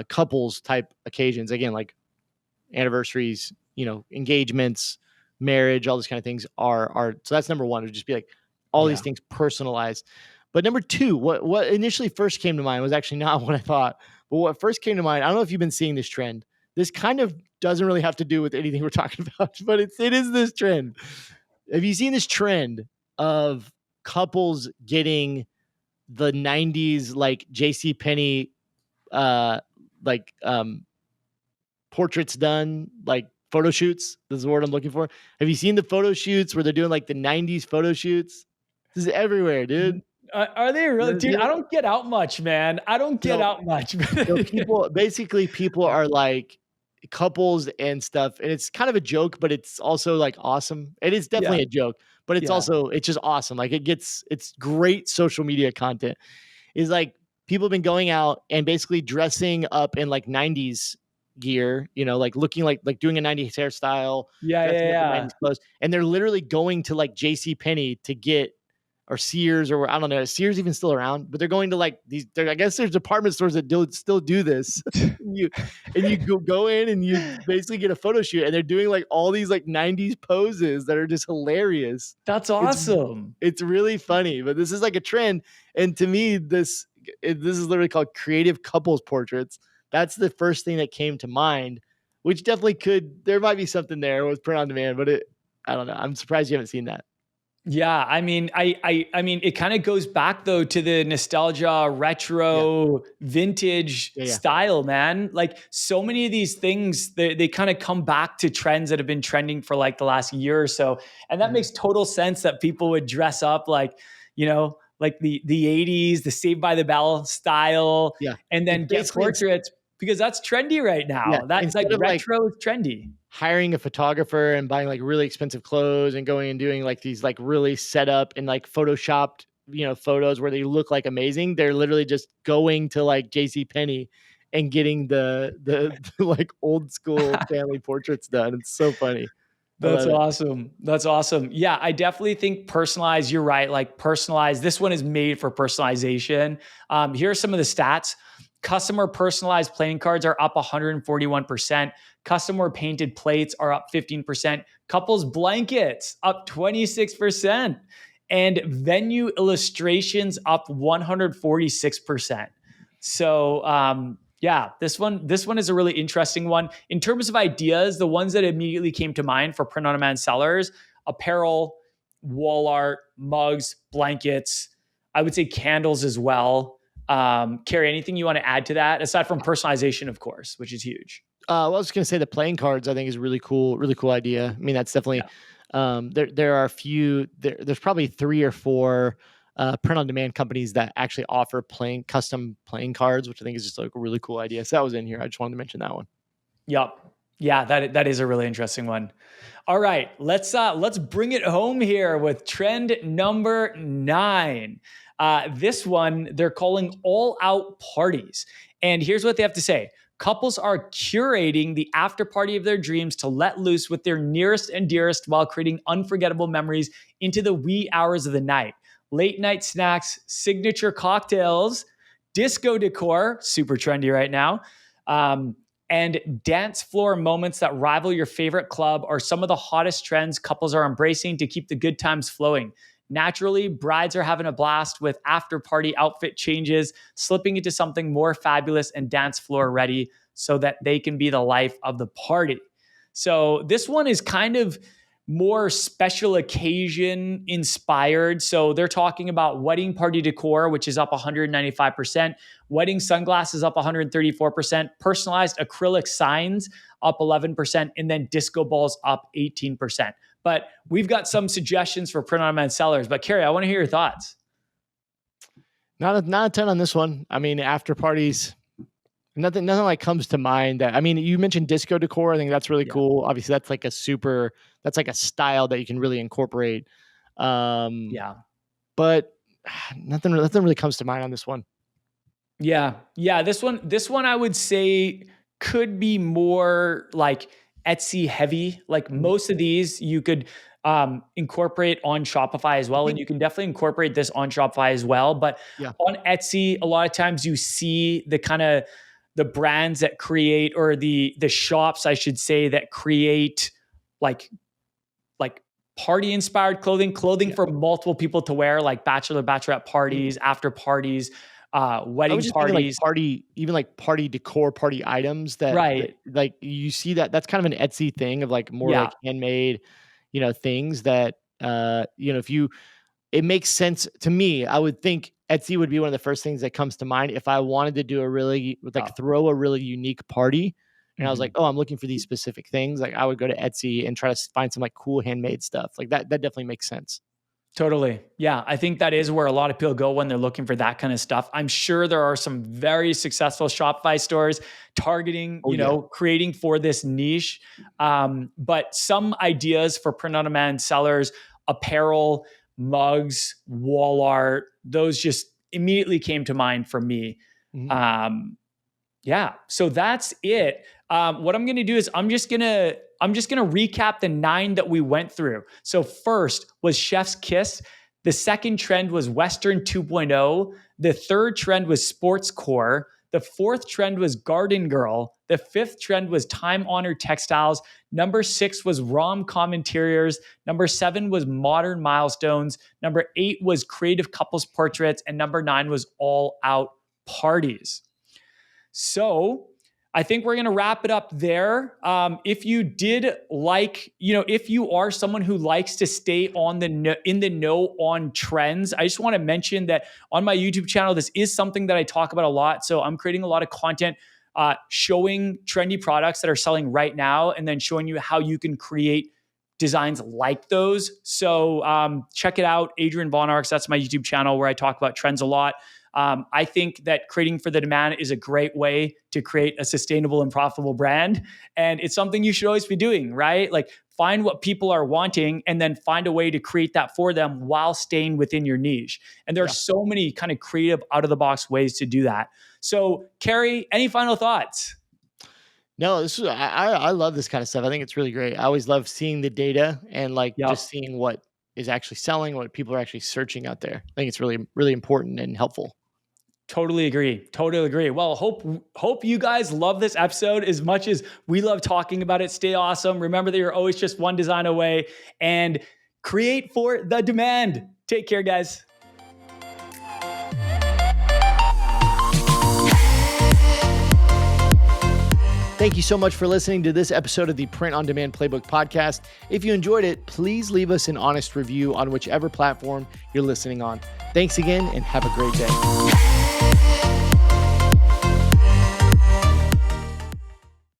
couples type occasions, again, like anniversaries, engagements, marriage, all these kind of things are, so that's number one, would just be like all these Yeah. things personalized. But number two, what initially first came to mind was actually not what I thought, but what first came to mind, I don't know if you've been seeing this trend. This kind of doesn't really have to do with anything we're talking about, but it is this trend. Have you seen this trend of couples getting the 90s like JC Penney uh like portraits done, like photo shoots? This is the word I'm looking for. Have you seen the photo shoots where they're doing like the 90s photo shoots? This is everywhere, dude. Are they really? Dude, I don't get out much, man. I don't get So out much. So people are like couples and stuff, and it's kind of a joke, but it's also like awesome. It is Yeah. definitely a joke, but Yeah. it's just awesome. Like it's great social media content. Is like people have been going out and basically dressing up in like 90s gear, like looking like doing a 90s hairstyle, Yeah. Yeah. dressing up in Yeah. 90s clothes, and they're literally going to like JC Penney to get, or Sears, or I don't know, is Sears even still around? But they're going to like these. I guess there's department stores that still do this. You go in and you basically get a photo shoot, and they're doing like all these like 90s poses that are just hilarious. That's It's awesome. it's really funny, but this is like a trend, and to me, this is literally called creative couples portraits. That's the first thing that came to mind, which definitely could, there might be something there with print on demand, but I don't know. I'm surprised you haven't seen that. Yeah, I mean, I mean, it kind of goes back though to the nostalgia, Yeah, retro, vintage yeah, yeah. style, man. Like so many of these things, they kind of come back to trends that have been trending for like the last year or so, and that Mhm. makes total sense that people would dress up like, like the '80s, the Saved by the Bell style, Yeah. and It's then get basically portraits because that's trendy right yeah, now. That's like instead of like retro is trendy. hiring a photographer and buying like really expensive clothes and going and doing like these like really set up and like photoshopped, photos where they look like amazing, they're literally just going to like JC Penney and getting the like old school family portraits done. It's so funny. I That's love it. awesome. That's awesome. Yeah, I definitely think personalized, you're right. Like personalized, this one is made for personalization. Here are some of the stats. Customer personalized playing cards are up 141%. Customer painted plates are up 15%. Couples blankets up 26%. And venue illustrations up 146%. So yeah, this one is a really interesting one. In terms of ideas, the ones that immediately came to mind for print on demand sellers, apparel, wall art, mugs, blankets, I would say candles as well. Kerry, anything you want to add to that aside from personalization, of course, which is huge? Well, I was going to say the playing cards. I think is a really cool idea. I mean, that's definitely Yeah. there are a few. There's probably 3 or 4 print on demand companies that actually offer custom playing cards, which I think is just like a really cool idea. So that was in here. I just wanted to mention that one. Yep. Yeah, that is a really interesting one. All right, let's bring it home here with trend number 9. This one they're calling all out parties, and here's what they have to say: couples are curating the after party of their dreams to let loose with their nearest and dearest while creating unforgettable memories into the wee hours of the night. Late night snacks, signature cocktails, disco decor, super trendy right now. Um, and dance floor moments that rival your favorite club are some of the hottest trends couples are embracing to keep the good times flowing. Naturally, brides are having a blast with after party outfit changes, slipping into something more fabulous and dance floor ready so that they can be the life of the party. So, this one is kind of more special occasion inspired. So, they're talking about wedding party decor, which is up 195%. Wedding sunglasses up 134%, personalized acrylic signs up 11%, and then disco balls up 18%. But we've got some suggestions for print on demand sellers. But Kerry, I want to hear your thoughts. Not a ton on this one. I mean, after parties, nothing like comes to mind. That I mean, you mentioned disco decor. I think that's really Yeah. cool. Obviously, that's like a style that you can really incorporate. Um, Yeah. but nothing really comes to mind on this one. Yeah. Yeah. This one I would say could be more like Etsy heavy. Like Mhm. most of these you could incorporate on Shopify as I well. And think you can definitely incorporate this on Shopify as well. But yeah. on Etsy, a lot of times you see the kind of the brands that create, or the shops, I should say, that create like like party inspired clothing Yeah. for multiple people to wear, like bachelorette Mhm. parties, after parties, I was wedding just thinking like parties. even like party decor, party items that Right. like you see that's kind of an Etsy thing of like more Yeah. like handmade, things that if you it makes sense to me. I would think Etsy would be one of the first things that comes to mind if I wanted to do a really Yeah. like throw a really unique party. And I was like, Mhm. oh, I'm looking for these specific things. Like I would go to Etsy and try to find some like cool handmade stuff. Like that definitely makes sense. Totally. Yeah. I think that is where a lot of people go when they're looking for that kind of stuff. I'm sure there are some very successful Shopify stores targeting, Oh yeah. creating for this niche. But some ideas for print on demand sellers: apparel, mugs, wall art, those just immediately came to mind for me. Mhm. Um, Yeah. So that's it. What I'm going to do is I'm just gonna recap the 9 that we went through. So first was Chef's Kiss. The second trend was Western 2.0. The third trend was Sports Core. The fourth trend was Garden Girl. The fifth trend was time honored textiles. Number 6 was rom com interiors. Number 7 was modern milestones. Number 8 was creative couples portraits. And number 9 was all out parties. So I think we're going to wrap it up there. If you did like, if you are someone who likes to stay on in the know on trends, I just want to mention that on my YouTube channel, this is something that I talk about a lot. So I'm creating a lot of content showing trendy products that are selling right now, and then showing you how you can create designs like those. So check it out, Adrian Von Arx. That's my YouTube channel where I talk about trends a lot. I think that creating for the demand is a great way to create a sustainable and profitable brand. And it's something you should always be doing, right? Like find what people are wanting and then find a way to create that for them while staying within your niche. And there are so many kind of creative out of the box ways to do that. So Kerry, any final thoughts? No, this is I love this kind of stuff. I think it's really great. I always love seeing the data and like Yep. just seeing what is actually selling, what people are actually searching out there. I think it's really, really important and helpful. Totally agree. Totally agree. Well, hope you guys love this episode as much as we love talking about it. Stay awesome. Remember that you're always just one design away, and create for the demand. Take care, guys. Thank you so much for listening to this episode of the Print on Demand Playbook podcast. If you enjoyed it, please leave us an honest review on whichever platform you're listening on. Thanks again and have a great day.